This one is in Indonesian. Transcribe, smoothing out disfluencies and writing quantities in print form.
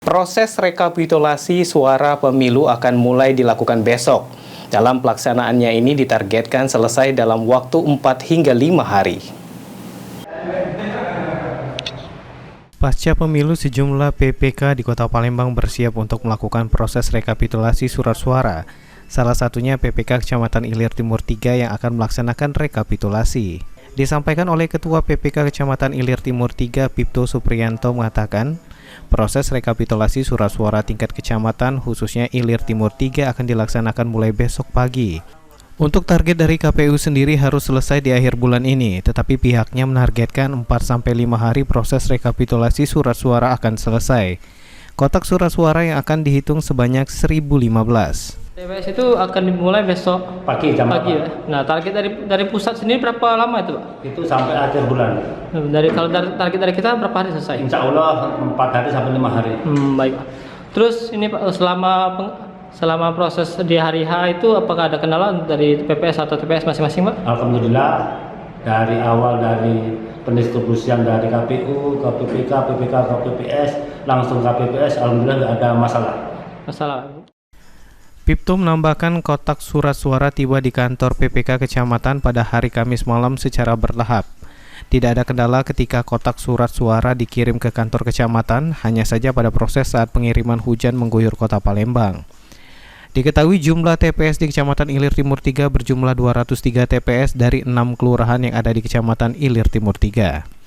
Proses rekapitulasi suara pemilu akan mulai dilakukan besok. Dalam pelaksanaannya ini ditargetkan selesai dalam waktu 4 hingga 5 hari. Pasca pemilu, sejumlah PPK di Kota Palembang bersiap untuk melakukan proses rekapitulasi surat suara. Salah satunya PPK Kecamatan Ilir Timur 3 yang akan melaksanakan rekapitulasi. Disampaikan oleh Ketua PPK Kecamatan Ilir Timur 3, Pipto Supriyanto mengatakan, proses rekapitulasi surat suara tingkat kecamatan khususnya Ilir Timur 3 akan dilaksanakan mulai besok pagi. Untuk target dari KPU sendiri harus selesai di akhir bulan ini, tetapi pihaknya menargetkan 4-5 hari proses rekapitulasi surat suara akan selesai. Kotak surat suara yang akan dihitung sebanyak 1015. TPS itu akan dimulai besok pagi jam pagi ya. Nah, target dari pusat sendiri berapa lama itu, Pak? itu sampai akhir bulan. Kalau target dari kita berapa hari selesai? Insya Allah 4 hari sampai 5 hari. Baik, Pak. Terus ini Pak, selama proses di hari H itu apakah ada kendala dari PPS atau TPS masing-masing, Pak? Alhamdulillah dari awal dari pendistribusian dari KPU, ke PPK, PPK ke PPS, langsung ke PPS, alhamdulillah tidak ada masalah. Pipto menambahkan kotak surat suara tiba di kantor PPK Kecamatan pada hari Kamis malam secara bertahap. Tidak ada kendala ketika kotak surat suara dikirim ke kantor kecamatan, hanya saja pada proses saat pengiriman hujan mengguyur Kota Palembang. Diketahui jumlah TPS di Kecamatan Ilir Timur 3 berjumlah 203 TPS dari 6 kelurahan yang ada di Kecamatan Ilir Timur 3.